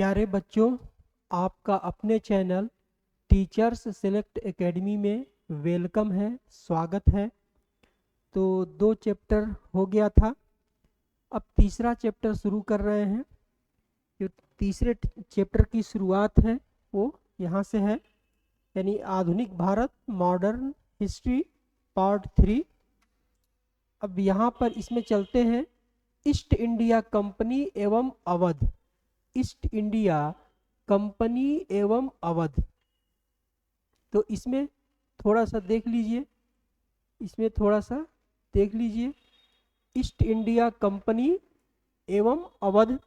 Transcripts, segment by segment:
प्यारे बच्चों, आपका अपने चैनल टीचर्स सेलेक्ट एकेडमी में वेलकम है, स्वागत है। तो 2 चैप्टर हो गया था, अब तीसरा चैप्टर शुरू कर रहे हैं। जो तीसरे चैप्टर की शुरुआत है वो यहाँ से है, यानी आधुनिक भारत मॉडर्न हिस्ट्री पार्ट 3। अब यहाँ पर इसमें चलते हैं ईस्ट इंडिया कंपनी एवं अवध। ईस्ट इंडिया कंपनी एवं अवध, तो इसमें थोड़ा सा देख लीजिए, ईस्ट इंडिया कंपनी एवं अवध।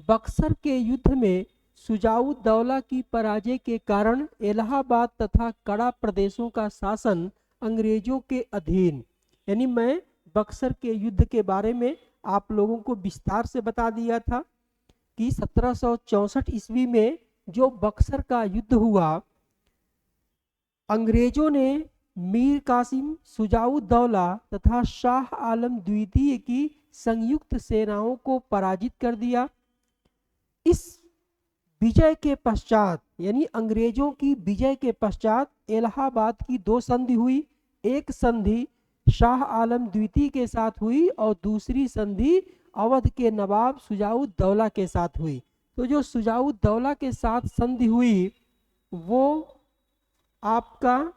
बक्सर के युद्ध में शुजाउद्दौला की पराजय के कारण इलाहाबाद तथा कड़ा प्रदेशों का शासन अंग्रेजों के अधीन। यानी मैं बक्सर के युद्ध के बारे में आप लोगों को विस्तार से बता दिया था कि 1764 ईस्वी में जो बक्सर का युद्ध हुआ, अंग्रेजों ने मीर कासिम, शुजाउद्दौला तथा शाह आलम द्वितीय की संयुक्त सेनाओं को पराजित कर दिया। इस विजय के पश्चात, यानी अंग्रेजों की विजय के पश्चात, इलाहाबाद की 2 संधि हुई। एक संधि शाह आलम द्वितीय के साथ हुई और दूसरी संधि अवध के नवाब शुजाउद्दौला के साथ हुई। तो जो शुजाउद्दौला के साथ संधि हुई वो आपका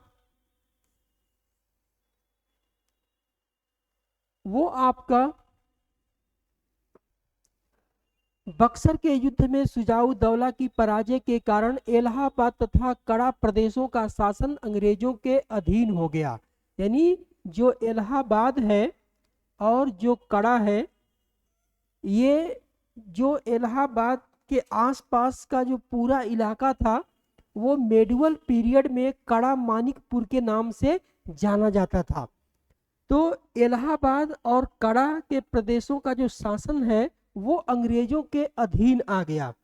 बक्सर के युद्ध में शुजाउद्दौला की पराजय के कारण इलाहाबाद तथा कड़ा प्रदेशों का शासन अंग्रेजों के अधीन हो गया। यानी जो इलाहाबाद है और जो कड़ा है, ये जो इलाहाबाद के आसपास का जो पूरा इलाका था वो मेडुअल पीरियड में कड़ा मानिकपुर के नाम से जाना जाता था। तो इलाहाबाद और कड़ा के प्रदेशों का जो शासन है वो अंग्रेजों के अधीन आ गया।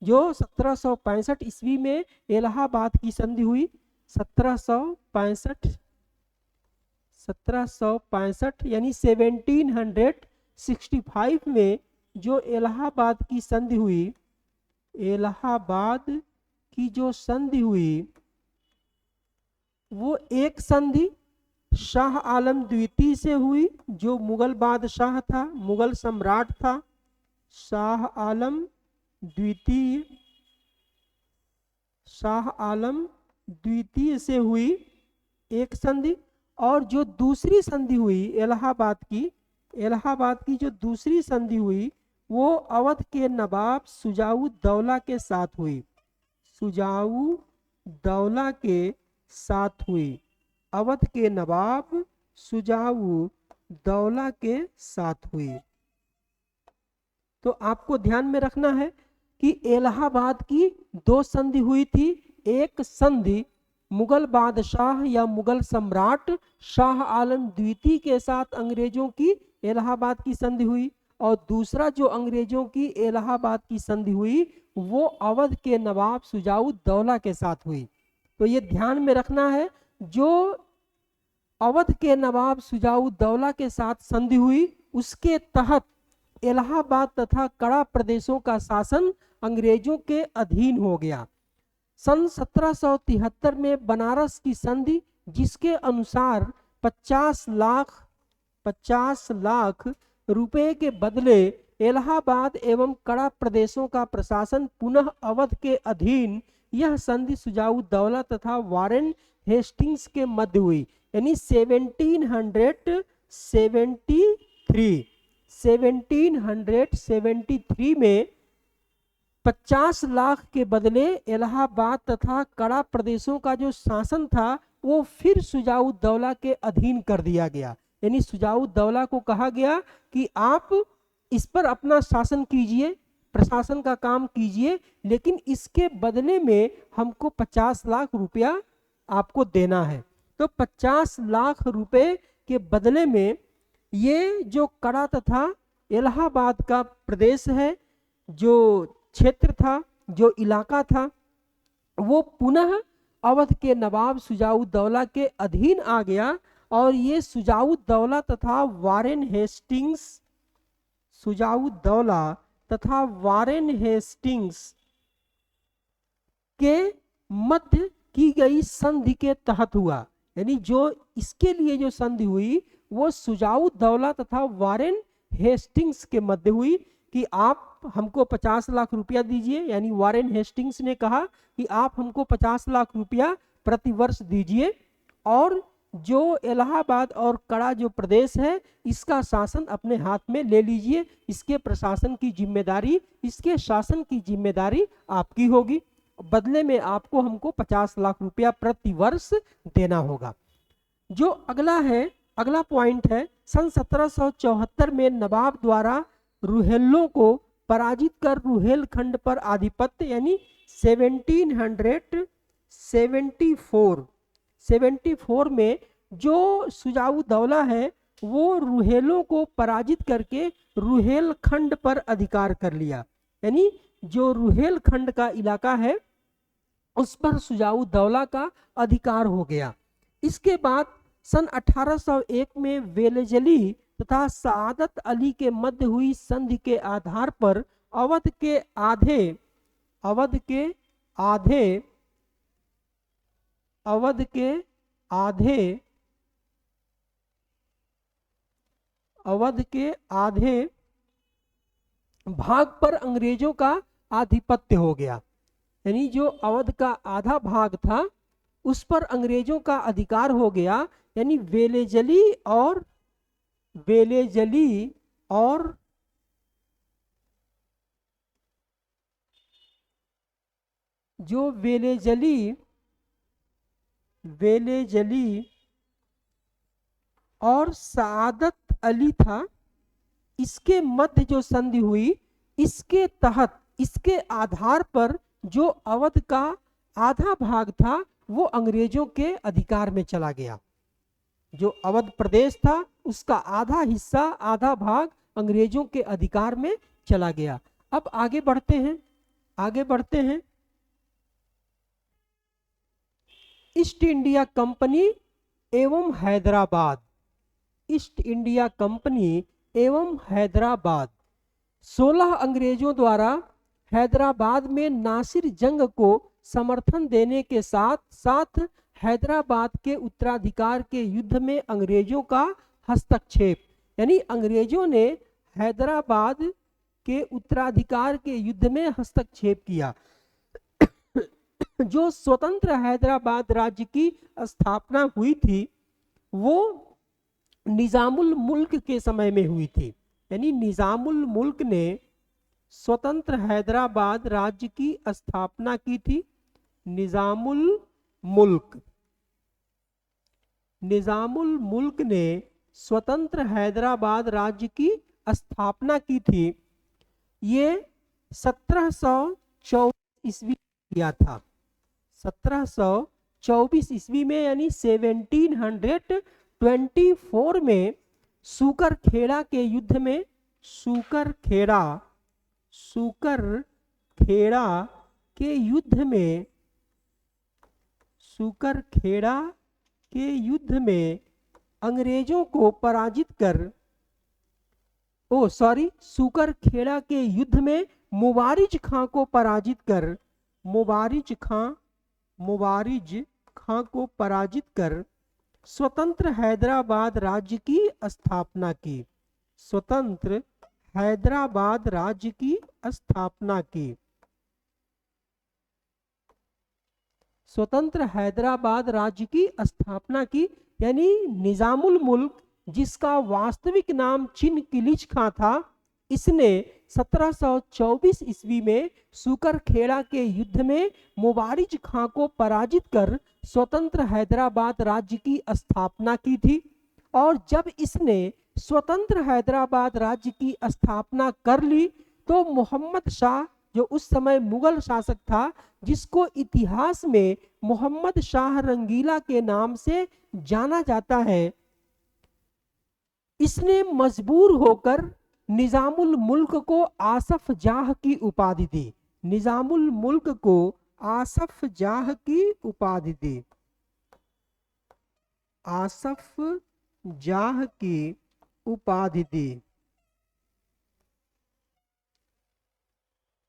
जो 1765 ईस्वी में इलाहाबाद की संधि हुई, 1765 यानी 1765 में जो इलाहाबाद की संधि हुई, इलाहाबाद की जो संधि हुई वो एक संधि शाह आलम द्वितीय से हुई, जो मुगल बादशाह था, मुगल सम्राट था। शाह आलम द्वितीय से हुई एक संधि। और जो दूसरी संधि हुई इलाहाबाद की जो दूसरी संधि हुई वो अवध के नवाब शुजाउद्दौला के साथ हुई। अवध के नवाब शुजाउद्दौला के साथ हुई। तो आपको ध्यान में रखना है कि इलाहाबाद की 2 संधि हुई थी। एक संधि मुगल बादशाह या मुगल सम्राट शाह आलम द्वितीय के साथ अंग्रेजों की इलाहाबाद की संधि हुई, और दूसरा जो अंग्रेजों की इलाहाबाद की संधि हुई वो अवध के नवाब शुजाउद्दौला के साथ हुई। तो ये ध्यान में रखना है, जो अवध के नवाब शुजाउद्दौला के साथ संधि हुई उसके तहत इलाहाबाद तथा कड़ा प्रदेशों का शासन अंग्रेजों के अधीन हो गया। सन 1773 में बनारस की संधि, जिसके अनुसार 50 लाख रुपए के बदले इलाहाबाद एवं कड़ा प्रदेशों का प्रशासन पुनः अवध के अधीन, यह संधि शुजाउद्दौला तथा वारेन हेस्टिंग्स के मध्य हुई। यानी 1773 में 50 लाख के बदले इलाहाबाद तथा कड़ा प्रदेशों का जो शासन था वो फिर शुजाउद्दौला के अधीन कर दिया गया। यानी शुजाउद्दौला को कहा गया कि आप इस पर अपना शासन कीजिए, प्रशासन का काम कीजिए, लेकिन इसके बदले में हमको 50 लाख रुपया आपको देना है। तो 50 लाख रुपए के बदले में ये जो कड़ा तथा इलाहाबाद का प्रदेश है, जो क्षेत्र था, जो इलाका था, वो पुनः अवध के नवाब शुजाउद्दौला के अधीन आ गया। और ये शुजाउद्दौला तथा वारेन हेस्टिंग्स के मध्य की गई संधि के तहत हुआ। यानी जो इसके लिए जो संधि हुई वो सुजाऊ दौला तथा वारेन हेस्टिंग्स के मध्य हुई कि आप हमको 50 लाख रुपया दीजिए। यानी वारेन हेस्टिंग्स ने कहा कि आप हमको 50 लाख रुपया प्रतिवर्ष दीजिए और जो इलाहाबाद और कड़ा जो प्रदेश है इसका शासन अपने हाथ में ले लीजिए, इसके प्रशासन की जिम्मेदारी, इसके शासन की जिम्मेदारी आपकी होगी, बदले में आपको हमको 50 लाख रुपया प्रतिवर्ष देना होगा। जो अगला पॉइंट है, सन 1774 में नवाब द्वारा रुहेलों को पराजित कर रुहेलखंड पर आधिपत्य, यानी 1774 में जो सुजाऊ दौला है वो रुहेलों को पराजित करके रुहेलखंड पर अधिकार कर लिया। यानी जो रुहेलखंड का इलाका है उस पर सुजाऊ दौला का अधिकार हो गया। इसके बाद सन 1801 में वेलेजली तथा सादत अली के मध्य हुई संधि के आधार पर अवध के आधे भाग पर अंग्रेजों का आधिपत्य हो गया। यानी जो अवध का आधा भाग था उस पर अंग्रेजों का अधिकार हो गया। यानी वेलेजली और जो वेलेजली और सादत अली था इसके मध्य जो संधि हुई इसके तहत इसके आधार पर जो अवध का आधा भाग था वो अंग्रेजों के अधिकार में चला गया। जो अवध प्रदेश था उसका आधा हिस्सा, आधा भाग अंग्रेजों के अधिकार में चला गया। अब आगे बढ़ते हैं। ईस्ट इंडिया कंपनी एवं हैदराबाद 16 अंग्रेजों द्वारा हैदराबाद में नासिर जंग को समर्थन देने के साथ साथ हैदराबाद के उत्तराधिकार के युद्ध में अंग्रेजों का हस्तक्षेप, यानी अंग्रेजों ने हैदराबाद के उत्तराधिकार के युद्ध में हस्तक्षेप किया। जो स्वतंत्र हैदराबाद राज्य की स्थापना हुई थी वो निजामुल मुल्क के समय में हुई थी। यानी निजामुल मुल्क ने स्वतंत्र हैदराबाद राज्य की स्थापना की थी। निजामुल मुल्क ने स्वतंत्र हैदराबाद राज्य की स्थापना की थी। ये 1724 ईस्वी किया था। 1724 ईस्वी में यानी 1724 में सूकरखेड़ा के युद्ध में अंग्रेजों को पराजित कर सूकरखेड़ा के युद्ध में मुबारिज खां को पराजित कर स्वतंत्र हैदराबाद राज्य की स्थापना की। स्वतंत्र हैदराबाद राज्य की स्थापना की। यानी निजामुल मुल्क जिसका वास्तविक नाम चिन किलिच खां था, इसने 1724 ईस्वी में सूकरखेड़ा के युद्ध में मुबारिज खां को पराजित कर स्वतंत्र हैदराबाद राज्य की स्थापना की थी। और जब इसने स्वतंत्र हैदराबाद राज्य की स्थापना कर ली तो मोहम्मद शाह जो उस समय मुगल शासक था, जिसको इतिहास में मोहम्मद शाह रंगीला के नाम से जाना जाता है, इसने मजबूर होकर निजामुल मुल्क को आसफ जाह की उपाधि दी। निजामुल मुल्क को आसफ जाह की उपाधि दी। आसफ जाह की उपाधि दी।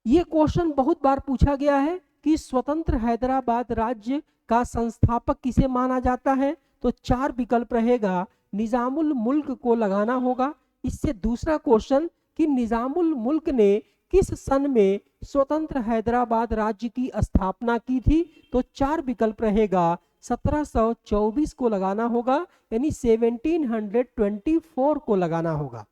ये क्वेश्चन बहुत बार पूछा गया है कि स्वतंत्र हैदराबाद राज्य का संस्थापक किसे माना जाता है, तो 4 विकल्प रहेगा। निजामुल मुल्क को लगाना होगा। इससे दूसरा क्वेश्चन कि निजामुल मुल्क ने किस सन में स्वतंत्र हैदराबाद राज्य की स्थापना की थी, तो 4 विकल्प रहेगा। 1724 को लगाना होगा, यानी 1724 को लगाना होगा।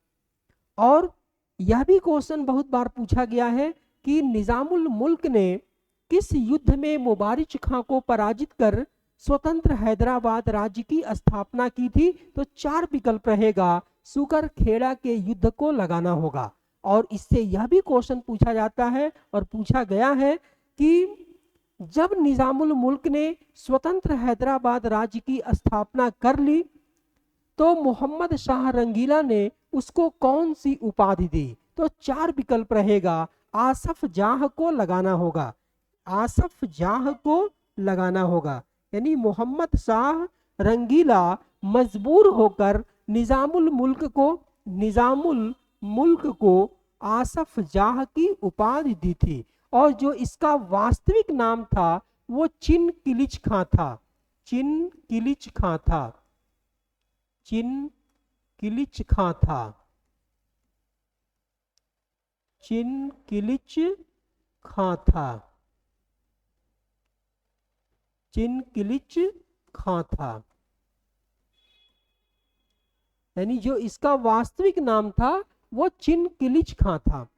और यह भी क्वेश्चन बहुत बार पूछा गया है कि निजामुल मुल्क ने किस युद्ध में मुबारिज खां को पराजित कर स्वतंत्र हैदराबाद राज्य की स्थापना की थी, तो 4 विकल्प रहेगा। सुकर खेड़ा के युद्ध को लगाना होगा। और इससे यह भी क्वेश्चन पूछा जाता है और पूछा गया है कि जब निजामुल मुल्क ने स्वतंत्र हैदराबाद राज्य की स्थापना कर ली तो मोहम्मद शाह रंगीला ने उसको कौन सी उपाधि दी, तो 4 विकल्प रहेगा। आसफ जाह को लगाना होगा, आसफ जाह को लगाना होगा, यानी मोहम्मद शाह रंगीला मजबूर होकर निजामुल मुल्क को आसफ जाह की उपाधि दी थी। और जो इसका वास्तविक नाम था वो चिन किलिच खां था, चिन किलिच खां था, चिन किलिच खां था, चिन किलिच खां था, चिन किलिच खां था, यानी जो इसका वास्तविक नाम था वो चिन किलिच खां था।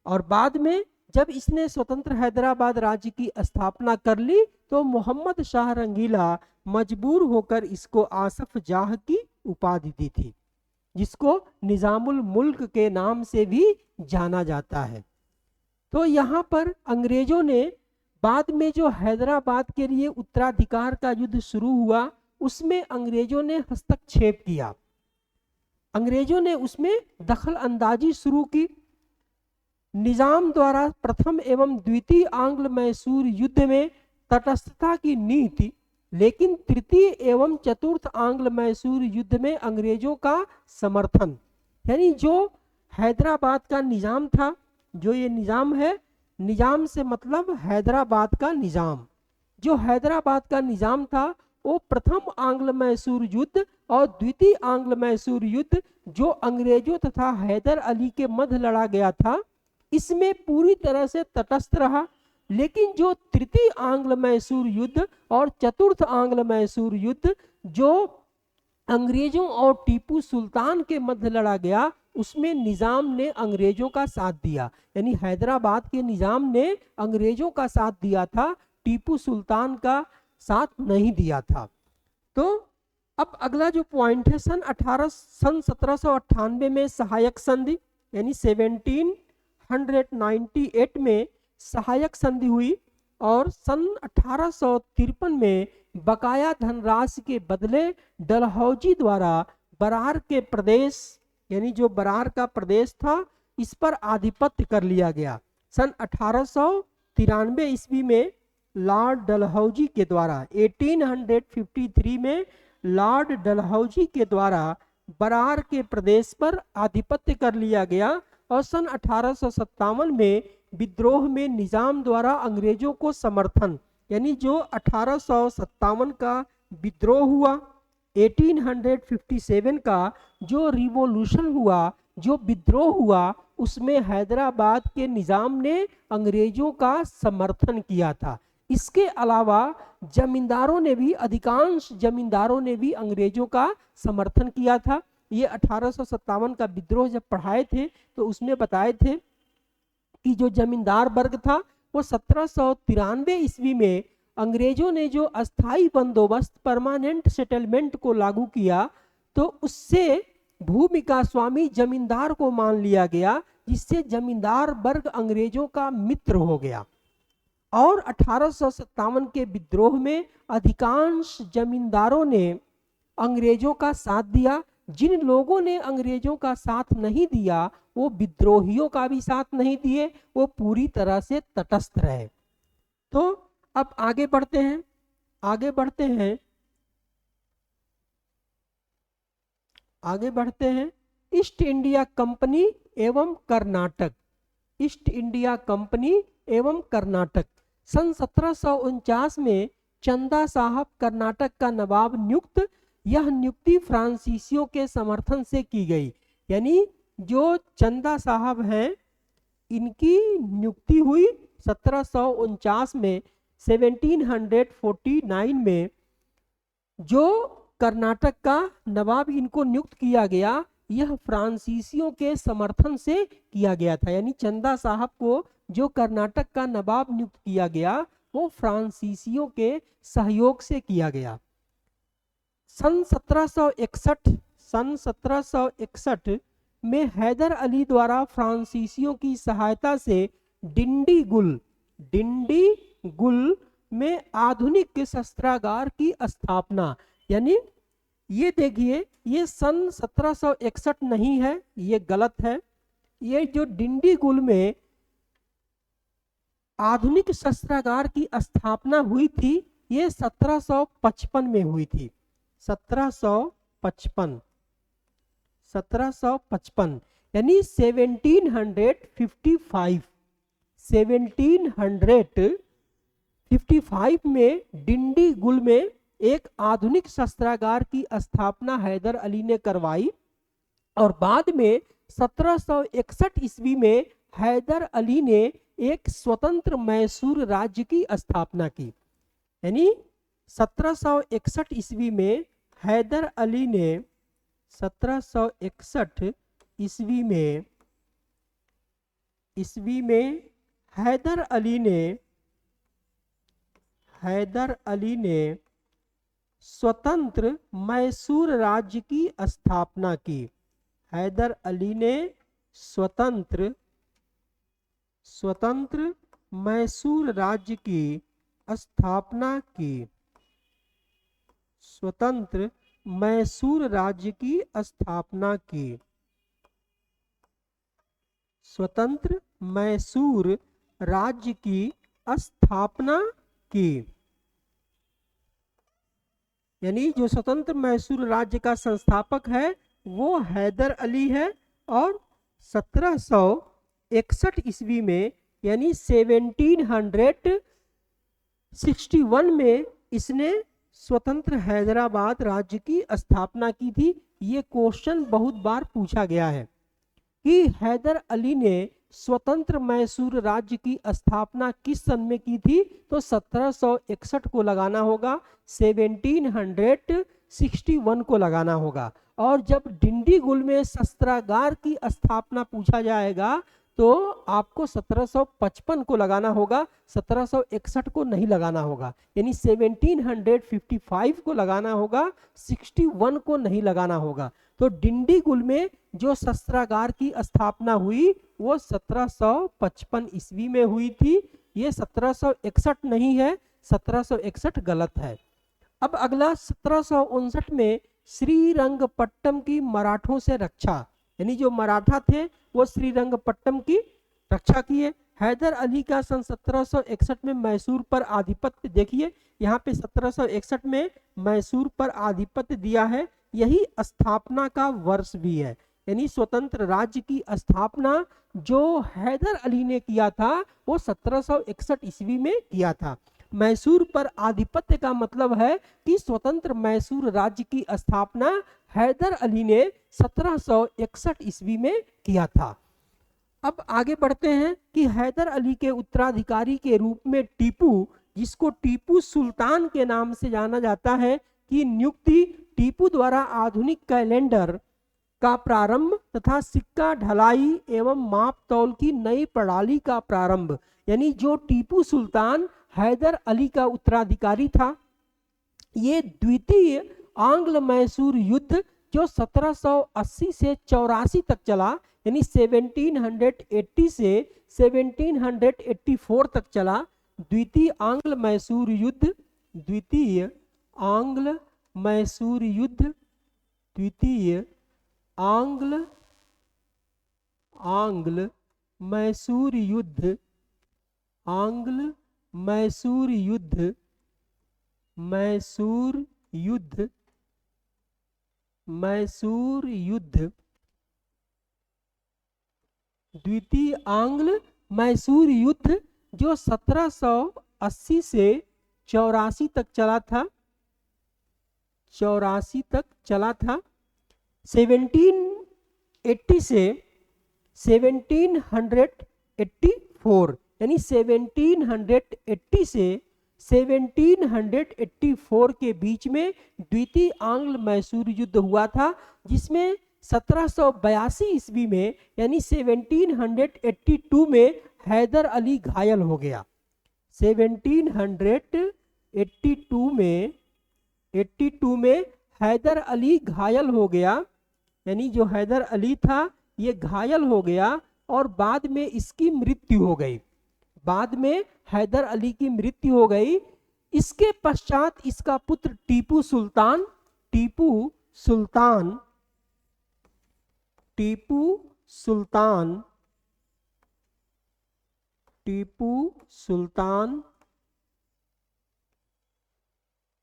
और बाद में जब इसने स्वतंत्र हैदराबाद राज्य की स्थापना कर ली तो मोहम्मद शाह रंगीला मजबूर होकर इसको आसफ जाह की उपाधि दी थी, जिसको निजामुल मुल्क के नाम से भी जाना जाता है। तो यहाँ पर अंग्रेजों ने बाद में जो हैदराबाद के लिए उत्तराधिकार का युद्ध शुरू हुआ उसमें अंग्रेजों ने हस्तक्षेप किया, अंग्रेजों ने उसमें दखल अंदाजी शुरू की। निजाम द्वारा प्रथम एवं द्वितीय आंग्ल मैसूर युद्ध में तटस्थता की नींव थी, लेकिन तृतीय एवं चतुर्थ आंग्ल मैसूर युद्ध में अंग्रेजों का समर्थन, यानी जो हैदराबाद का निजाम था, जो ये निजाम है, निजाम से मतलब हैदराबाद का निजाम, जो हैदराबाद का निजाम था वो प्रथम आंग्ल मैसूर युद्ध और द्वितीय आंग्ल मैसूर युद्ध जो अंग्रेजों तथा हैदर अली के मध्य लड़ा गया था इसमें पूरी तरह से तटस्थ रहा। लेकिन जो तृतीय आंग्ल मैसूर युद्ध और चतुर्थ आंग्ल मैसूर युद्ध जो अंग्रेजों और टीपू सुल्तान के मध्य लड़ा गया उसमें निजाम ने अंग्रेजों का साथ दिया, यानी हैदराबाद के निजाम ने अंग्रेजों का साथ दिया था, टीपू सुल्तान का साथ नहीं दिया था। तो अब अगला जो पॉइंट है, सन 1798 में सहायक संधि यानी 1798 में सहायक संधि हुई और सन 1853 में बकाया धनराशि के बदले डलहौजी द्वारा बरार के प्रदेश यानी जो बरार का प्रदेश था इस पर आधिपत्य कर लिया गया। सन 1893 ईस्वी में लॉर्ड डलहौजी के द्वारा 1853 में लॉर्ड डलहौजी के द्वारा बरार के प्रदेश पर आधिपत्य कर लिया गया और सन 1857 में विद्रोह में निजाम द्वारा अंग्रेजों को समर्थन यानी जो 1857 का विद्रोह हुआ, 1857 का जो रिवॉल्यूशन हुआ, जो विद्रोह हुआ उसमें हैदराबाद के निजाम ने अंग्रेजों का समर्थन किया था। इसके अलावा जमींदारों ने भी, अधिकांश जमींदारों ने भी अंग्रेजों का समर्थन किया था। ये 1857 का विद्रोह जब पढ़ाए थे तो उसमें बताए थे कि जो जमींदार वर्ग था वो 1793 ईस्वी में अंग्रेजों ने जो अस्थाई बंदोबस्त परमानेंट सेटलमेंट को लागू किया तो उससे भूमि का स्वामी जमींदार को मान लिया गया, जिससे जमींदार वर्ग अंग्रेजों का मित्र हो गया। और 1857 के विद्रोह में अधिकांश जमींदारों ने अंग्रेजों का साथ दिया। जिन लोगों ने अंग्रेजों का साथ नहीं दिया वो विद्रोहियों का भी साथ नहीं दिए, वो पूरी तरह से तटस्थ रहे। तो अब आगे बढ़ते हैं, आगे बढ़ते हैं ईस्ट इंडिया कंपनी एवं कर्नाटक, ईस्ट इंडिया कंपनी एवं कर्नाटक। सन 1749 में चंदा साहब कर्नाटक का नवाब नियुक्त। यह नियुक्ति फ्रांसीसियों के समर्थन से की गई। यानी जो चंदा साहब हैं इनकी नियुक्ति हुई 1749 में, 1749 में जो कर्नाटक का नवाब इनको नियुक्त किया गया, यह फ्रांसीसियों के समर्थन से किया गया था। यानी चंदा साहब को जो कर्नाटक का नवाब नियुक्त किया गया वो फ्रांसीसियों के सहयोग से किया गया। सन 1761 में हैदर अली द्वारा फ्रांसीसियों की सहायता से डिंडीगुल में आधुनिक शस्त्रागार की स्थापना। यानी ये देखिए, ये सन 1761 नहीं है, ये गलत है। ये जो डिंडीगुल में आधुनिक शस्त्रागार की स्थापना हुई थी ये 1755 में हुई थी। 1755 यानी 1755 में डिंडीगुल में एक आधुनिक शस्त्रागार की स्थापना हैदर अली ने करवाई और बाद में 1761 ईस्वी में हैदर अली ने एक स्वतंत्र मैसूर राज्य की स्थापना की। यानी 1761 ईस्वी में हैदर अली ने 1761 ईस्वी में हैदर अली ने स्वतंत्र मैसूर राज्य की स्थापना की। हैदर अली ने स्वतंत्र मैसूर राज्य की स्थापना की। स्वतंत्र मैसूर राज्य की स्थापना की। स्वतंत्र मैसूर राज्य की स्थापना की। यानी जो स्वतंत्र मैसूर राज्य का संस्थापक है वो हैदर अली है और 1761 ईस्वी में यानी 1761 में इसने स्वतंत्र हैदराबाद राज्य की स्थापना की थी। ये क्वेश्चन बहुत बार पूछा गया है कि हैदर अली ने स्वतंत्र मैसूर राज्य की स्थापना किस सन में की थी, तो 1761 को लगाना होगा, 1761 को लगाना होगा। और जब डिंडीगुल में शस्त्रागार की स्थापना पूछा जाएगा तो आपको 1755 को लगाना होगा, 1761 को नहीं लगाना होगा। यानी 1755 को लगाना होगा, 61 को नहीं लगाना होगा। तो डिंडीगुल में जो शस्त्रागार की स्थापना हुई वो 1755 ईस्वी में हुई थी। ये 1761 नहीं है, 1761 गलत है। अब अगला 1759 में श्रीरंगपट्टम की मराठों से रक्षा, यानी जो मराठा थे वो श्रीरंगपट्टम की रक्षा किए। हैदर अली का सन 1761 में मैसूर पर आधिपत्य, देखिए यहाँ पे 1761 में मैसूर पर आधिपत्य दिया है, यही स्थापना का वर्ष भी है। यानी स्वतंत्र राज्य की स्थापना जो हैदर अली ने किया था वो 1761 ईस्वी में किया था। मैसूर पर आधिपत्य का मतलब है कि स्वतंत्र मैसूर राज्य की स्थापना हैदर अली ने 1761 ईस्वी में किया था। अब आगे बढ़ते हैं कि हैदर अली के उत्तराधिकारी के रूप में टीपू, जिसको टीपू सुल्तान के नाम से जाना जाता है, की नियुक्ति टीपू द्वारा आधुनिक कैलेंडर का प्रारंभ तथा सिक्का ढलाई एवं माप तौल की नई प्रणाली का प्रारंभ। यानी जो टीपू सुल्तान हैदर अली का उत्तराधिकारी था, ये द्वितीय आंग्ल मैसूर युद्ध जो 1780 से 84 तक चला, यानी 1780 से 1784 तक चला, द्वितीय आंग्ल मैसूर युद्ध, द्वितीय आंग्ल मैसूर युद्ध, द्वितीय आंग्ल मैसूर युद्ध, आंग्ल मैसूर युद्ध, मैसूर युद्ध, मैसूर युद्ध, द्वितीय आंग्ल मैसूर युद्ध जो 1780 1780 से 84 तक चला था, 84 तक चला था। 1780 से 1784 यानी 1780 से 1784 के बीच में द्वितीय आंग्ल मैसूर युद्ध हुआ था, जिसमें 1782 ईस्वी में यानी 1782 में हैदर अली घायल हो गया। 1782 में हैदर अली घायल हो गया, यानी जो हैदर अली था ये घायल हो गया और बाद में इसकी मृत्यु हो गई। बाद में हैदर अली की मृत्यु हो गई। इसके पश्चात इसका पुत्र टीपू सुल्तान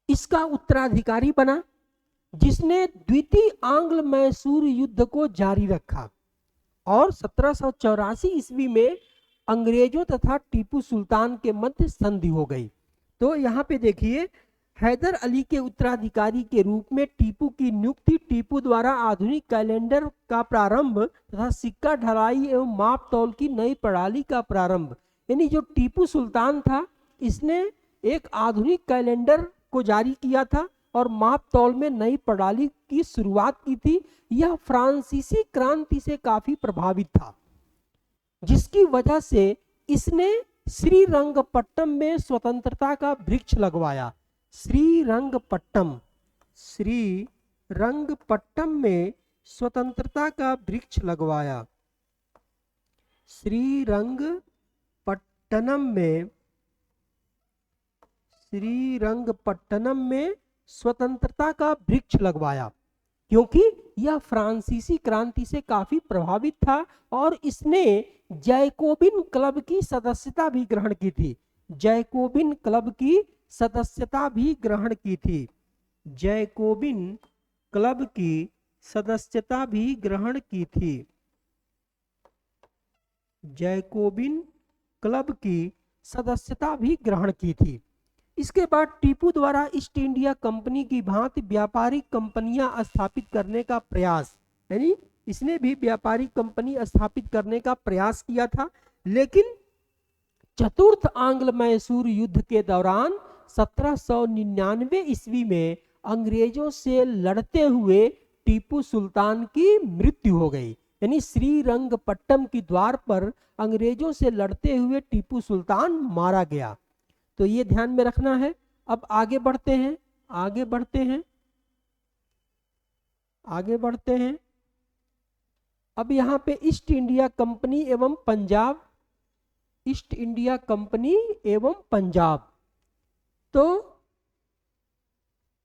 इसका उत्तराधिकारी बना, जिसने द्वितीय आंग्ल मैसूर युद्ध को जारी रखा और 1784 ईस्वी में अंग्रेजों तथा टीपू सुल्तान के मध्य संधि हो गई। तो यहाँ पे देखिए, हैदर अली के उत्तराधिकारी के रूप में टीपू की नियुक्ति, टीपू द्वारा आधुनिक कैलेंडर का प्रारंभ तथा सिक्का ढलाई एवं माप तौल की नई प्रणाली का प्रारंभ। यानी जो टीपू सुल्तान था, इसने एक आधुनिक कैलेंडर को जारी किया था और माप तौल में नई प्रणाली की शुरुआत की थी। यह फ्रांसीसी क्रांति से काफी प्रभावित था, जिसकी वजह से इसने श्रीरंगपट्टम में स्वतंत्रता का वृक्ष लगवाया। श्रीरंगपट्टम में स्वतंत्रता का वृक्ष लगवाया। श्रीरंगपट्टनम में स्वतंत्रता का वृक्ष लगवाया, क्योंकि यह फ्रांसीसी क्रांति से काफी प्रभावित था और इसने जैकोबिन क्लब की सदस्यता भी ग्रहण की थी। जैकोबिन क्लब की सदस्यता भी ग्रहण की थी। जैकोबिन क्लब की सदस्यता भी ग्रहण की थी। जैकोबिन क्लब की सदस्यता भी ग्रहण की थी। इसके बाद टीपू द्वारा ईस्ट इंडिया कंपनी की भांति व्यापारिक कंपनियां स्थापित करने का प्रयास, यानी इसने भी व्यापारिक कंपनी स्थापित करने का प्रयास किया था, लेकिन चतुर्थ आंग्ल मैसूर युद्ध के दौरान 1799 ईस्वी में अंग्रेजों से लड़ते हुए टीपू सुल्तान की मृत्यु हो गई। यानी श्रीरंगपट्टम की द्वार पर अंग्रेजों से लड़ते हुए टीपू सुल्तान मारा गया। तो ये ध्यान में रखना है। अब आगे बढ़ते हैं। अब यहाँ पे ईस्ट इंडिया कंपनी एवं पंजाब। तो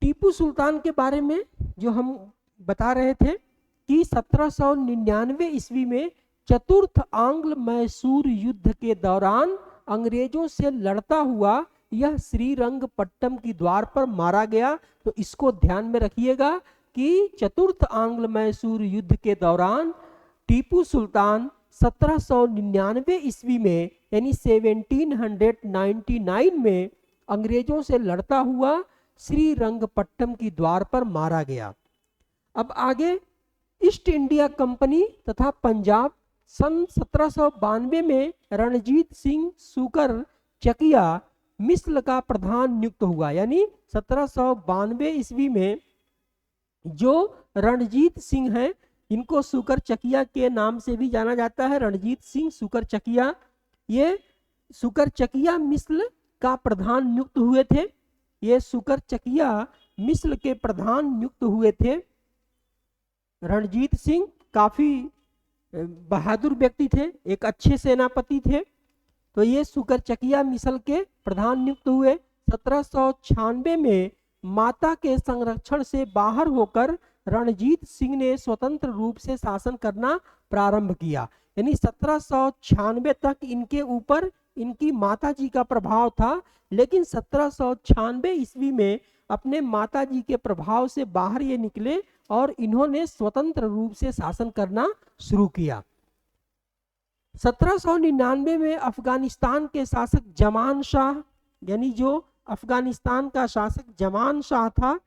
टीपू सुल्तान के बारे में जो हम बता रहे थे कि 1799 ईस्वी में चतुर्थ आंग्ल मैसूर युद्ध के दौरान अंग्रेजों से लड़ता हुआ यह श्रीरंगपट्टम की द्वार पर मारा गया। तो इसको ध्यान में रखिएगा कि चतुर्थ आंग्ल मैसूर युद्ध के दौरान टीपू सुल्तान 1799 ईस्वी में यानी 1799 में अंग्रेजों से लड़ता हुआ श्रीरंगपट्टम की द्वार पर मारा गया। अब आगे ईस्ट इंडिया कंपनी तथा पंजाब। सन 1792 में रणजीत सिंह सुकर चकिया मिस्र का प्रधान नियुक्त हुआ। यानी 1792 ईस्वी में जो रणजीत सिंह हैं, इनको सुकर चकिया के नाम से भी जाना जाता है, रणजीत सिंह सुकर चकिया। ये सुकर चकिया मिस्र का प्रधान नियुक्त हुए थे। ये सुकर चकिया मिस्र के प्रधान नियुक्त हुए थे। रणजीत सिंह काफी बहादुर व्यक्ति थे, एक अच्छे सेनापति थे। तो ये सुकर चकिया मिस्र के प्रधान नियुक्त हुए। 1796 में माता के संरक्षण से बाहर होकर रणजीत सिंह ने स्वतंत्र रूप से शासन करना प्रारंभ किया। यानी 1796 तक इनके ऊपर इनकी माताजी का प्रभाव था, लेकिन 1796 ईस्वी में अपने माताजी के प्रभाव से बाहर ये निकले और इन्होंने स्वतंत्र रूप से शासन करना शुरू किया। 1799 में अफगानिस्तान के शासक जमान शाह यानी जो अफगानिस्तान का शासक जमान शाह था,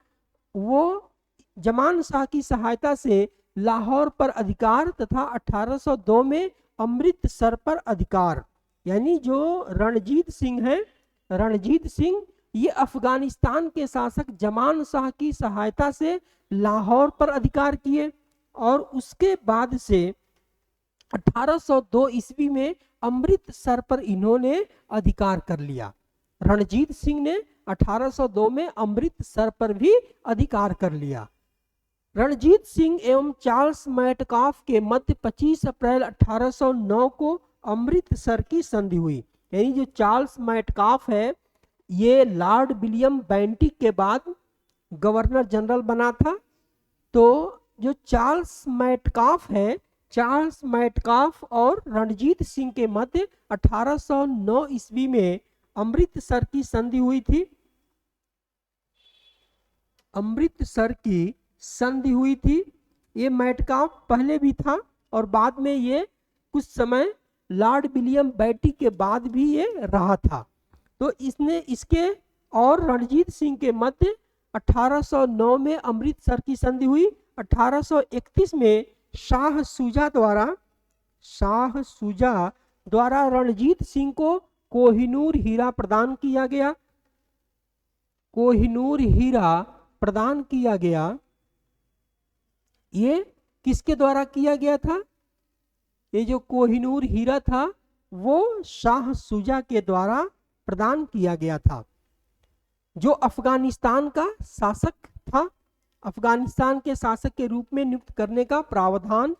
वो जमान शाह की सहायता से लाहौर पर अधिकार तथा 1802 में अमृतसर पर अधिकार, यानी जो रणजीत सिंह है, रणजीत सिंह ये अफगानिस्तान के शासक जमान शाह की सहायता से लाहौर पर अधिकार किए और उसके बाद से 1802 ईस्वी में अमृतसर पर इन्होंने अधिकार कर लिया। रणजीत सिंह ने 1802 में अमृतसर पर भी अधिकार कर लिया। रणजीत सिंह एवं चार्ल्स मैटकाफ के मध्य 25 अप्रैल 1809 को अमृतसर की संधि हुई। यानी जो चार्ल्स मैटकाफ है ये लॉर्ड विलियम बेंटिक के बाद गवर्नर जनरल बना था। तो जो चार्ल्स मैटकाफ है, चार्ल्स मैटकाफ और रणजीत सिंह के मध्य 1809 ईस्वी में अमृतसर की संधि हुई थी। अमृतसर की संधि हुई थी। ये मैटकाफ पहले भी था और बाद में ये कुछ समय लॉर्ड विलियम बेंटिक के बाद भी ये रहा था। तो इसने इसके और रणजीत सिंह के मध्य 1809 में अमृतसर की संधि हुई। 1831 में शाह शुजा द्वारा रणजीत सिंह को कोहिनूर हीरा प्रदान किया गया। कोहिनूर हीरा प्रदान किया गया। ये किसके द्वारा किया गया था? ये जो कोहिनूर हीरा था वो शाह शुजा के द्वारा प्रदान किया गया था, जो अफगानिस्तान का शासक था। अफगानिस्तान के शासक के रूप में नियुक्त करने का प्रावधान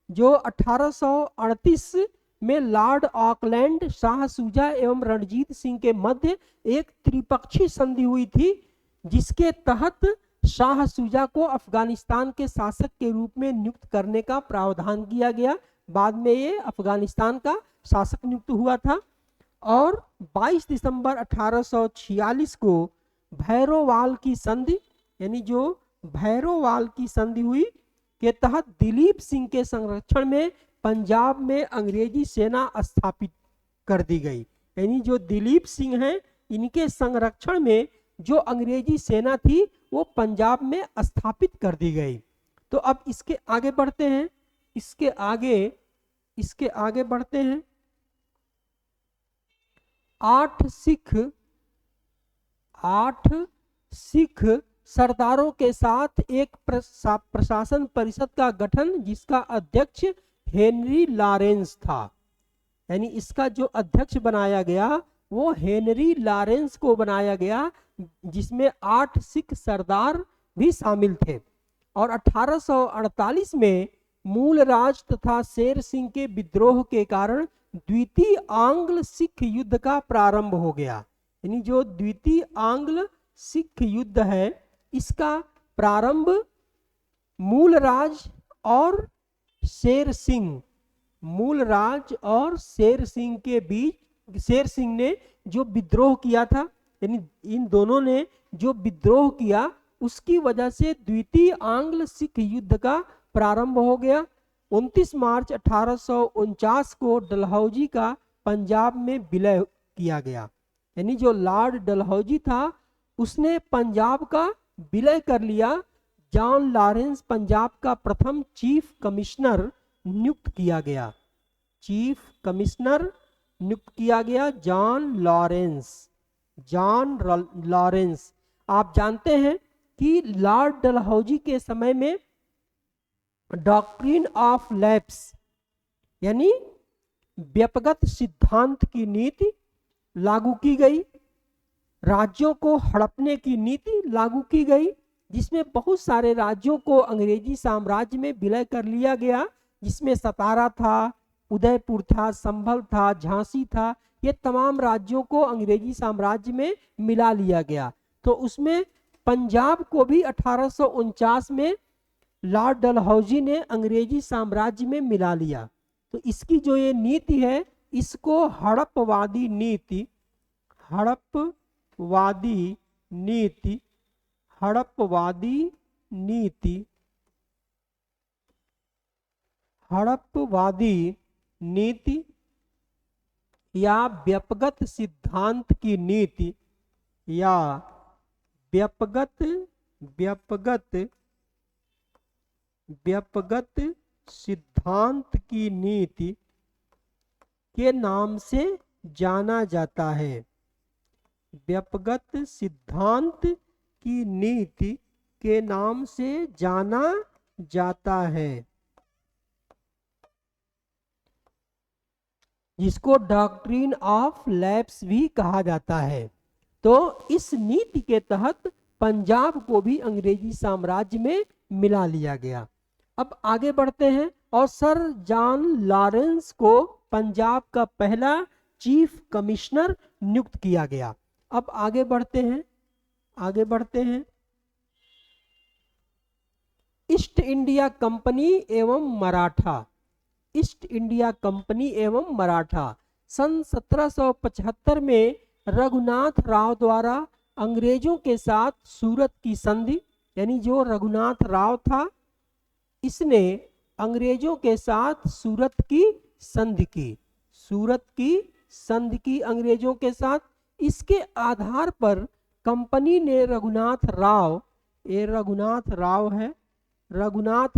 जो 1838 में लॉर्ड ऑकलैंड, शाह शुजा एवं रणजीत सिंह के मध्य एक त्रिपक्षीय संधि हुई थी, जिसके तहत शाह शुजा को अफगानिस्तान के शासक के रूप में नियुक्त करने का प्रावधान किया गया। बाद में ये अफगानिस्तान का शासक नियुक्त हुआ था। और 22 दिसंबर 1846 को भैरोवाल की संधि, यानी जो भैरोवाल की संधि हुई के तहत दिलीप सिंह के संरक्षण में पंजाब में अंग्रेजी सेना स्थापित कर दी गई। यानी जो दिलीप सिंह हैं इनके संरक्षण में जो अंग्रेजी सेना थी वो पंजाब में स्थापित कर दी गई। तो अब इसके आगे बढ़ते हैं, इसके आगे बढ़ते हैं। 8 सिख सरदारों के साथ एक प्रशासन परिषद का गठन, जिसका अध्यक्ष हेनरी लॉरेंस था। यानी इसका जो अध्यक्ष बनाया गया वो हेनरी लॉरेंस को बनाया गया, जिसमें 8 सिख सरदार भी शामिल थे। और 1848 में मूलराज तथा शेर सिंह के विद्रोह के कारण द्वितीय आंग्ल सिख युद्ध का प्रारंभ हो गया। यानी जो द्वितीय आंग्ल सिख युद्ध है इसका प्रारंभ मूलराज और शेर सिंह के बीच, शेर सिंह ने जो विद्रोह किया था, यानी इन दोनों ने जो विद्रोह किया उसकी वजह से द्वितीय आंग्ल सिख युद्ध का प्रारंभ हो गया। 29 मार्च 1849 को डलहौजी का पंजाब में विलय किया गया। यानी जो लॉर्ड डलहौजी था उसने पंजाब का विलय कर लिया। जॉन लॉरेंस पंजाब का प्रथम चीफ कमिश्नर नियुक्त किया गया। John Lawrence. आप जानते हैं कि लॉर्ड डलहौजी के समय में डॉक्ट्रिन ऑफ लैप्स यानी व्यपगत सिद्धांत की नीति लागू की गई। राज्यों को हड़पने की नीति लागू की गई, जिसमें बहुत सारे राज्यों को अंग्रेजी साम्राज्य में विलय कर लिया गया, जिसमें सतारा था, उदयपुर था, संभल था, झांसी था। ये तमाम राज्यों को अंग्रेजी साम्राज्य में मिला लिया गया। तो उसमें पंजाब को भी 1849 में लॉर्ड डलहौजी ने अंग्रेजी साम्राज्य में मिला लिया। तो इसकी जो ये नीति है इसको हड़पवादी नीति या व्यपगत सिद्धांत की नीति या व्यपगत व्यपगत व्यपगत सिद्धांत की नीति के नाम से जाना जाता है। व्यपगत सिद्धांत की नीति के नाम से जाना जाता है, जिसको डॉक्ट्रिन ऑफ लैप्स भी कहा जाता है। तो इस नीति के तहत पंजाब को भी अंग्रेजी साम्राज्य में मिला लिया गया। अब आगे बढ़ते हैं और सर जॉन लॉरेंस को पंजाब का पहला चीफ कमिश्नर नियुक्त किया गया। अब आगे बढ़ते हैं ईस्ट इंडिया कंपनी एवं मराठा। ईस्ट इंडिया कंपनी एवं मराठा सन 1775 में रघुनाथ राव द्वारा अंग्रेजों के साथ सूरत की संधि, यानी जो रघुनाथ राव था इसने अंग्रेजों के साथ सूरत की संधि की अंग्रेजों के साथ। इसके आधार पर कंपनी ने रघुनाथ राव, ये रघुनाथ राव है, रघुनाथ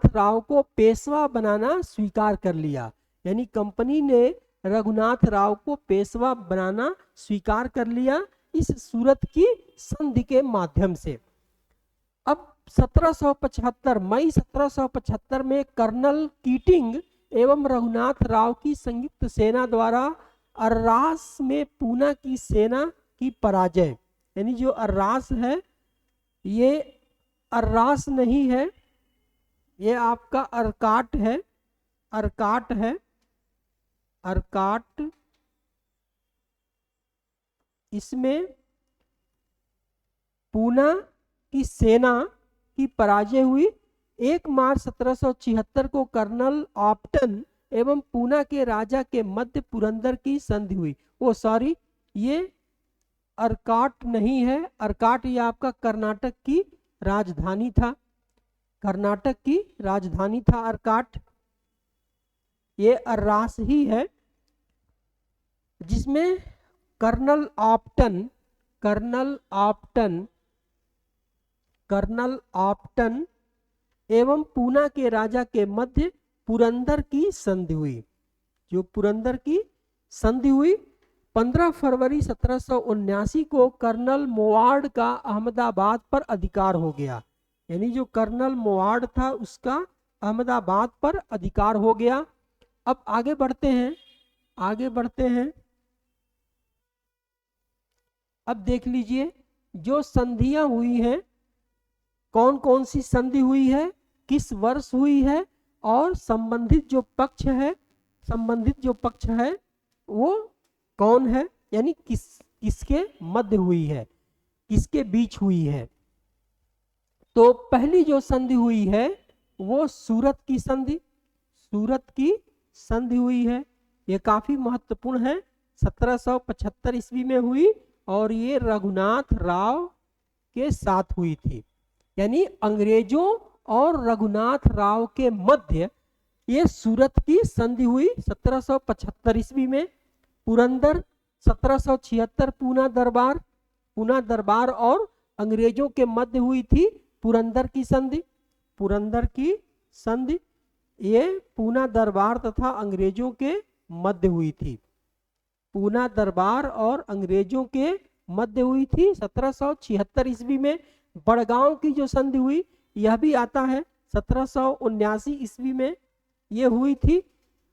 राव को पेशवा बनाना स्वीकार कर लिया। यानी कंपनी ने रघुनाथ राव को पेशवा बनाना स्वीकार कर लिया इस सूरत की संधि के माध्यम से। अब 1775 मई 1775 में कर्नल कीटिंग एवं रघुनाथ राव की संयुक्त सेना द्वारा अर्रास में पूना की सेना की पराजय, यानी जो अर्रास है ये अर्रास नहीं है, ये आपका अर्काट है, अर्काट इसमें पूना की सेना की पराजय हुई। 1 मार्च 1776 को कर्नल ऑप्टन एवं पूना के राजा के मध्य पुरंदर की संधि हुई। ओ सॉरी, ये अर्काट नहीं है, अर्काट ये आपका कर्नाटक की राजधानी था, अर्काट ये अर्रास ही है, जिसमें कर्नल ऑप्टन एवं पूना के राजा के मध्य पुरंदर की संधि हुई। जो पुरंदर की संधि हुई 15 फरवरी 1779 को कर्नल मोवार्ड का अहमदाबाद पर अधिकार हो गया। यानी जो कर्नल मोवार्ड था उसका अहमदाबाद पर अधिकार हो गया। अब आगे बढ़ते हैं। अब देख लीजिए जो संधियां हुई हैं, कौन कौन सी संधि हुई है, किस वर्ष हुई है, और संबंधित जो पक्ष है वो कौन है, यानी किसके मध्य हुई है, किसके बीच हुई है। तो पहली जो संधि हुई है वो सूरत की संधि हुई है। ये काफी महत्वपूर्ण है, 1775 ईस्वी में हुई और ये रघुनाथ राव के साथ हुई थी। यानी अंग्रेजों और रघुनाथ राव के मध्य ये सूरत की संधि हुई 1775 ईस्वी में। पुरंदर 1776 पूना दरबार और अंग्रेजों के मध्य हुई थी पुरंदर की संधि। ये पूना दरबार तथा अंग्रेजों के मध्य हुई थी। पूना दरबार और अंग्रेजों के मध्य हुई थी 1776 ईस्वी में। बड़गांव की जो संधि हुई यह भी आता है 1779 ईस्वी में ये हुई थी,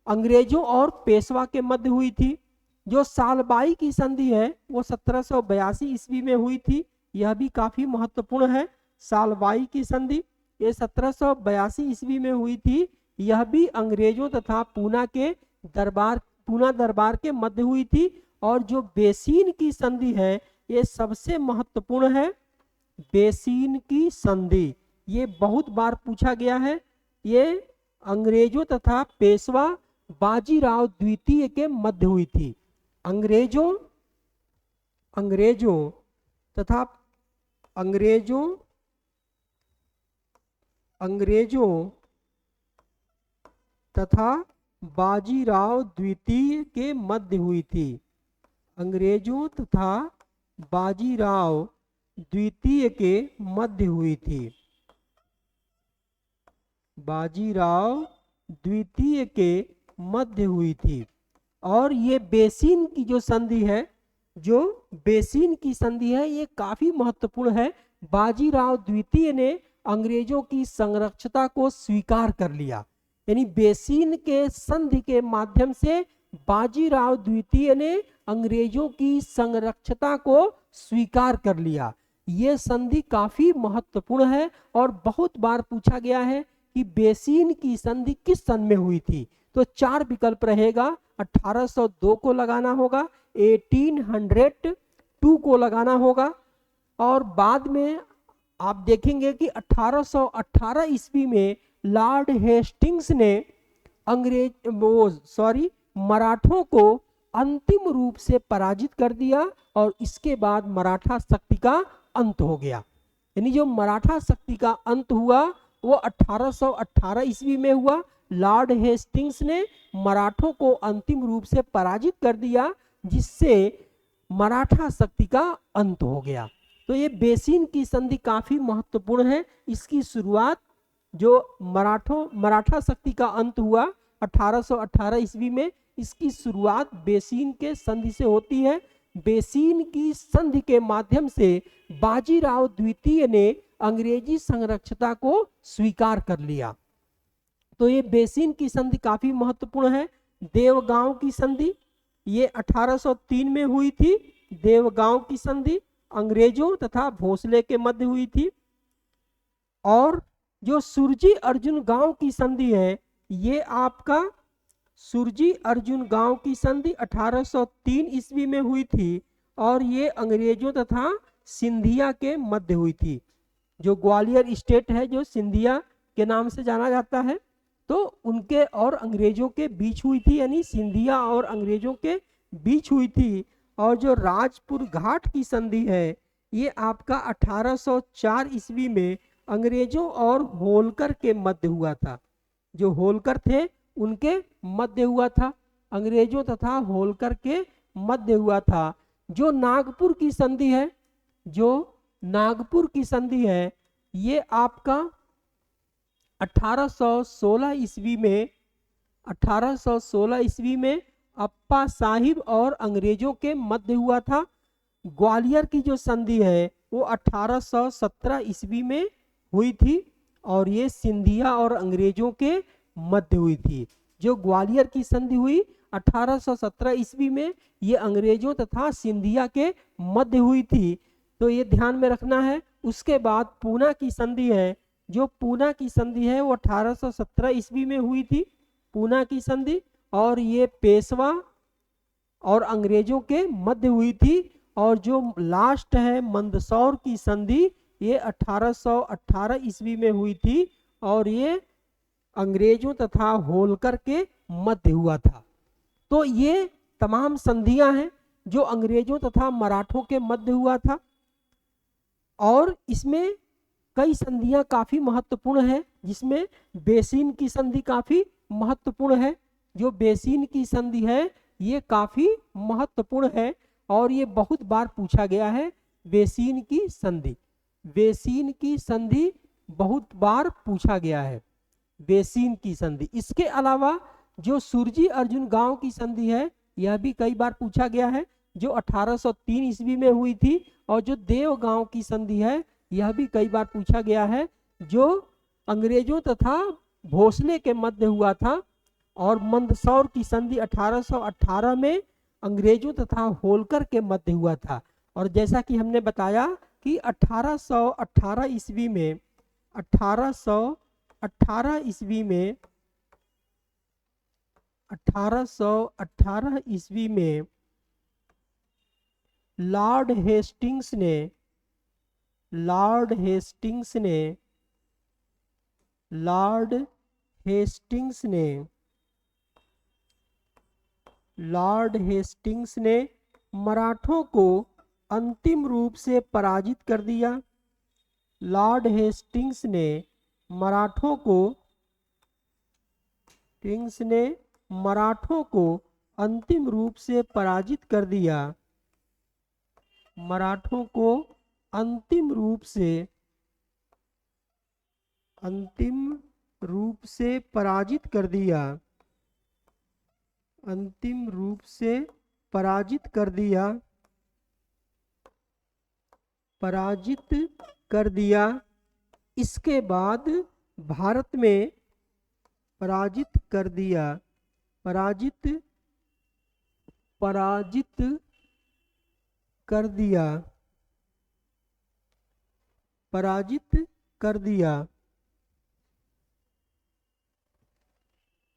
अंग्रेजों और पेशवा के मध्य हुई थी। जो सालबाई की संधि है वो 1782 ईस्वी में हुई थी, यह भी काफी महत्वपूर्ण है। सालबाई की संधि ये 1782 ईस्वी में हुई थी, यह भी अंग्रेजों तथा पूना दरबार के मध्य हुई थी। और जो बेसीन की संधि है ये सबसे महत्वपूर्ण है। बेसीन की संधि ये बहुत बार पूछा गया है, ये अंग्रेजों तथा पेशवा बाजीराव द्वितीय के मध्य हुई थी। अंग्रेजों तथा बाजीराव द्वितीय के मध्य हुई थी। अंग्रेजों तथा बाजीराव द्वितीय के मध्य हुई थी। बाजीराव द्वितीय के मध्य हुई थी। और ये बेसिन की जो संधि है, जो बेसिन की संधि है, ये काफी महत्वपूर्ण है। बाजीराव द्वितीय ने अंग्रेजों की संरक्षता को स्वीकार कर लिया, यानी बेसिन के संधि के माध्यम से बाजीराव द्वितीय ने अंग्रेजों की संरक्षता को स्वीकार कर लिया। ये संधि काफी महत्वपूर्ण है और बहुत बार पूछा गया है कि बेसिन की संधि किस सन में हुई थी। तो 4 विकल्प रहेगा। 1802 को लगाना होगा, 1802 को लगाना होगा, और बाद में आप देखेंगे कि 1818 ईस्वी में लॉर्ड हेस्टिंग्स ने मराठों को अंतिम रूप से पराजित कर दिया और इसके बाद मराठा शक्ति का अंत हो गया। यानी जो मराठा शक्ति का अंत हुआ वो 1818 ईस्वी में हुआ। लॉर्ड हेस्टिंग्स ने मराठों को अंतिम रूप से पराजित कर दिया, जिससे मराठा शक्ति का अंत हो गया। तो ये बेसिन की संधि काफी महत्वपूर्ण है। इसकी शुरुआत जो मराठा शक्ति का अंत हुआ 1818 ईस्वी में, इसकी शुरुआत बेसिन के संधि से होती है। बेसिन की संधि के माध्यम से बाजीराव द्वितीय ने अंग्रेजी संरक्षता को स्वीकार कर लिया। तो ये बेसिन की संधि काफी महत्वपूर्ण है। देवगांव की संधि ये 1803 में हुई थी। देवगांव की संधि अंग्रेजों तथा भोसले के मध्य हुई थी। और जो सुरजी अर्जुन गांव की संधि है, ये आपका सुरजी अर्जुन गांव की संधि 1803 ईस्वी में हुई थी और ये अंग्रेजों तथा सिंधिया के मध्य हुई थी। जो ग्वालियर स्टेट है, जो सिंधिया के नाम से जाना जाता है, तो उनके और अंग्रेजों के बीच हुई थी, यानी सिंधिया और अंग्रेजों के बीच हुई थी। और जो राजपुर घाट की संधि है, ये आपका 1804 ईस्वी में अंग्रेजों और होलकर के मध्य हुआ था। जो होलकर थे उनके मध्य हुआ था, अंग्रेजों तथा होलकर के मध्य हुआ था। जो नागपुर की संधि है, जो नागपुर की संधि है, ये आपका 1816 ईस्वी में अप्पा साहिब और अंग्रेजों के मध्य हुआ था। ग्वालियर की जो संधि है वो 1817 ईस्वी में हुई थी और ये सिंधिया और अंग्रेजों के मध्य हुई थी। जो ग्वालियर की संधि हुई 1817 ईस्वी में, ये अंग्रेजों तथा सिंधिया के मध्य हुई थी। तो ये ध्यान में रखना है। उसके बाद पूना की संधि है। जो पूना की संधि है वो 1817 ईस्वी में हुई थी, पूना की संधि, और ये पेशवा और अंग्रेजों के मध्य हुई थी। और जो लास्ट है मंदसौर की संधि, ये 1818 ईस्वी में हुई थी और ये अंग्रेजों तथा होलकर के मध्य हुआ था। तो ये तमाम संधियां हैं जो अंग्रेजों तथा मराठों के मध्य हुआ था। और इसमें कई संधियां काफी महत्वपूर्ण है, जिसमें बेसिन की संधि काफी महत्वपूर्ण है। जो बेसिन की संधि है ये काफी महत्वपूर्ण है और ये बहुत बार पूछा गया है। बेसिन की संधि, बेसिन की संधि बहुत बार पूछा गया है, बेसिन की संधि। इसके अलावा जो सुरजी अर्जुन गांव की संधि है, यह भी कई बार पूछा गया है, जो 1803 ईस्वी में हुई थी। और जो देवगांव की संधि है, यह भी कई बार पूछा गया है, जो अंग्रेजों तथा भोसले के मध्य हुआ था। और मंदसौर की संधि 1818 में अंग्रेजों तथा होलकर के मध्य हुआ था। और जैसा कि हमने बताया कि 1818 ईस्वी में 1818 ईस्वी में लॉर्ड हेस्टिंग्स ने मराठों को अंतिम रूप से पराजित कर दिया। लॉर्ड हेस्टिंग्स ने मराठों को मराठों को अंतिम रूप से पराजित कर दिया, मराठों को अंतिम रूप से पराजित कर दिया, अंतिम रूप से पराजित कर दिया। इसके बाद भारत में पराजित कर दिया, पराजित कर दिया, पराजित कर दिया,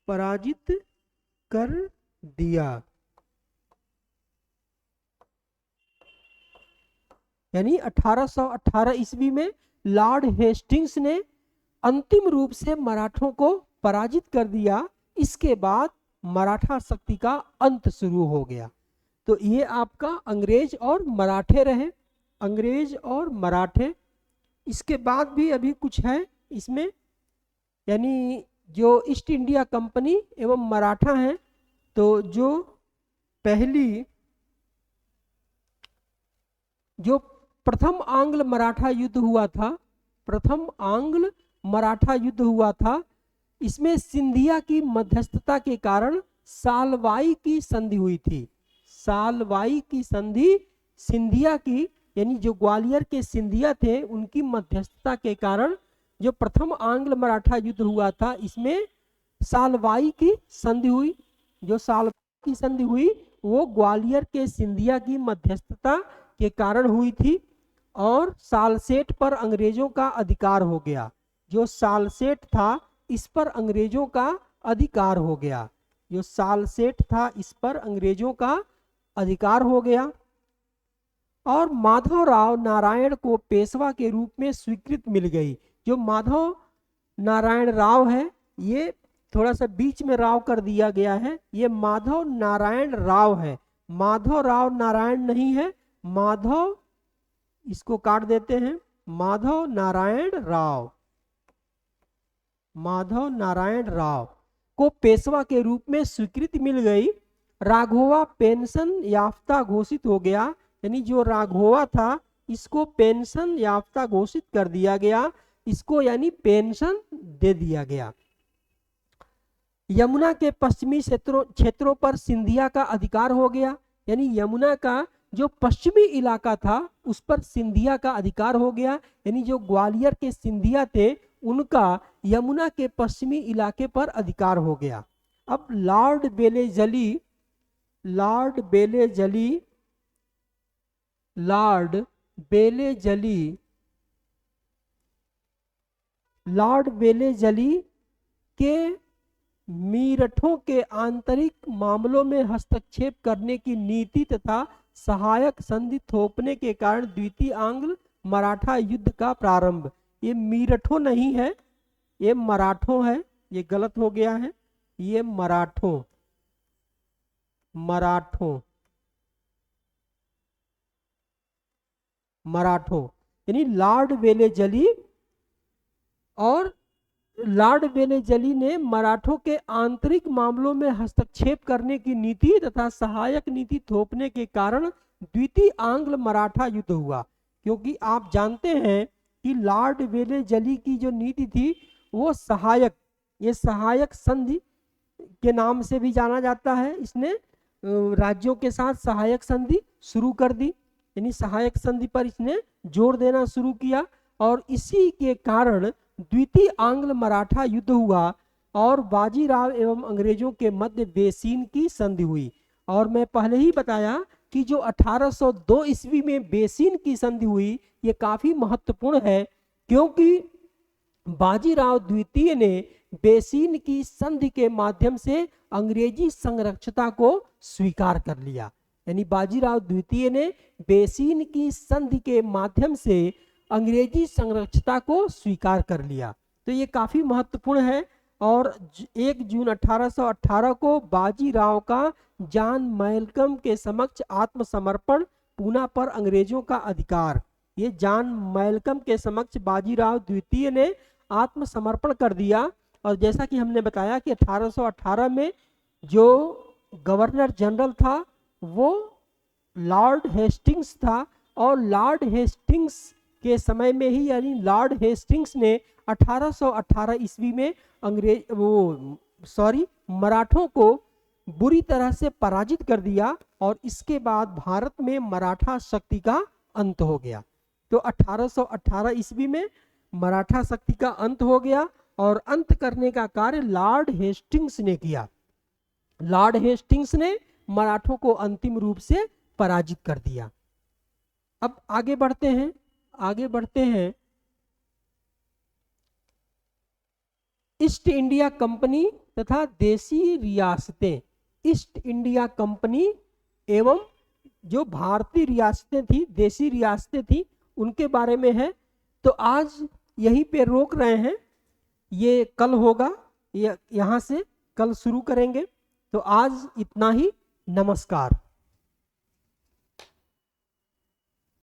पराजित कर दिया। यानी 1818 ईस्वी में लॉर्ड हेस्टिंग्स ने अंतिम रूप से मराठों को पराजित कर दिया। इसके बाद मराठा शक्ति का अंत शुरू हो गया। तो ये आपका अंग्रेज और मराठे रहे, अंग्रेज और मराठे। इसके बाद भी अभी कुछ है इसमें, यानी जो ईस्ट इंडिया कंपनी एवं मराठा हैं, तो जो प्रथम आंग्ल मराठा युद्ध हुआ था, प्रथम आंग्ल मराठा युद्ध हुआ था, इसमें सिंधिया की मध्यस्थता के कारण सालवाई की संधि हुई थी। सालवाई की संधि सिंधिया की, यानी जो ग्वालियर के सिंधिया थे उनकी मध्यस्थता के कारण जो प्रथम आंग्ल मराठा युद्ध हुआ था, इसमें सालवाई की संधि हुई। जो सालवाई की संधि हुई वो ग्वालियर के सिंधिया की मध्यस्थता के कारण हुई थी और सालसेट पर अंग्रेजों का अधिकार हो गया। जो सालसेट था इस पर अंग्रेजों का अधिकार हो गया, जो सालसेट था इस पर अंग्रेजों का अधिकार हो गया। और माधवराव नारायण को पेशवा के रूप में स्वीकृति मिल गई। जो माधव नारायण राव है, ये थोड़ा सा बीच में राव कर दिया गया है, ये माधव नारायण राव है, माधव राव नारायण नहीं है, माधव, इसको काट देते हैं, माधव नारायण राव, माधव नारायण राव को पेशवा के रूप में स्वीकृति मिल गई। राघोवा पेंशन याफ्ता घोषित हो गया, यानी जो राघोवा था इसको पेंशन याफ्ता घोषित कर दिया गया, इसको यानी पेंशन दे दिया गया। यमुना के पश्चिमी क्षेत्रों पर सिंधिया का अधिकार हो गया, यानी यमुना का जो पश्चिमी इलाका था उस पर सिंधिया का अधिकार हो गया, यानी जो ग्वालियर के सिंधिया थे उनका यमुना के पश्चिमी इलाके पर अधिकार हो गया। अब लॉर्ड बेलेजली के मीरठों के आंतरिक मामलों में हस्तक्षेप करने की नीति तथा सहायक संधि थोपने के कारण द्वितीय आंग्ल मराठा युद्ध का प्रारंभ। ये मीरठों नहीं है, ये मराठों है, ये गलत हो गया है, ये मराठों यानी लॉर्ड बेलेजली, और लॉर्ड बेलेजली ने मराठों के आंतरिक मामलों में हस्तक्षेप करने की नीति तथा सहायक नीति थोपने के कारण द्वितीय आंग्ल मराठा युद्ध हुआ। क्योंकि आप जानते हैं कि लॉर्ड बेलेजली की जो नीति थी वो सहायक, ये सहायक संधि के नाम से भी जाना जाता है। इसने राज्यों के साथ सहायक संधि शुरू कर दी, यानी सहायक संधि पर इसने जोर देना शुरू किया, और इसी के कारण द्वितीय आंग्ल मराठा युद्ध हुआ और बाजीराव एवं अंग्रेजों के मध्य बेसीन की संधि हुई। और मैं पहले ही बताया कि जो 1802 ईस्वी में बेसीन की संधि हुई ये काफी महत्वपूर्ण है, क्योंकि बाजीराव द्वितीय ने बेसीन की संधि के माध्यम से अंग्रेजी संरक्षता को स्वीकार कर लिया। यानी बाजीराव द्वितीय ने बेसीन की संधि के माध्यम से अंग्रेजी संरक्षता को स्वीकार कर लिया। तो ये काफी महत्वपूर्ण है। और 1 जून 1818 को बाजीराव का जॉन मैल्कम के समक्ष आत्मसमर्पण, पूना पर अंग्रेजों का अधिकार। ये जॉन मैल्कम के समक्ष बाजीराव द्वितीय ने आत्मसमर्पण कर दिया। और जैसा कि हमने बताया कि 1818 में जो गवर्नर जनरल था वो लॉर्ड हेस्टिंग्स था, और लॉर्ड हेस्टिंग्स के समय में ही, यानी लॉर्ड हेस्टिंग्स ने 1818 ईस्वी में मराठों को बुरी तरह से पराजित कर दिया, और इसके बाद भारत में मराठा शक्ति का अंत हो गया। तो 1818 ईस्वी में मराठा शक्ति का अंत हो गया, और अंत करने का कार्य लॉर्ड हेस्टिंग्स ने किया। लॉर्ड हेस्टिंग्स ने मराठों को अंतिम रूप से पराजित कर दिया। अब आगे बढ़ते हैं। ईस्ट इंडिया कंपनी तथा देसी रियासतें। ईस्ट इंडिया कंपनी एवं जो भारतीय रियासतें थी, देसी रियासतें थी, उनके बारे में है। तो आज यहीं पे रोक रहे हैं, ये कल होगा, यहाँ से कल शुरू करेंगे। तो आज इतना ही, नमस्कार।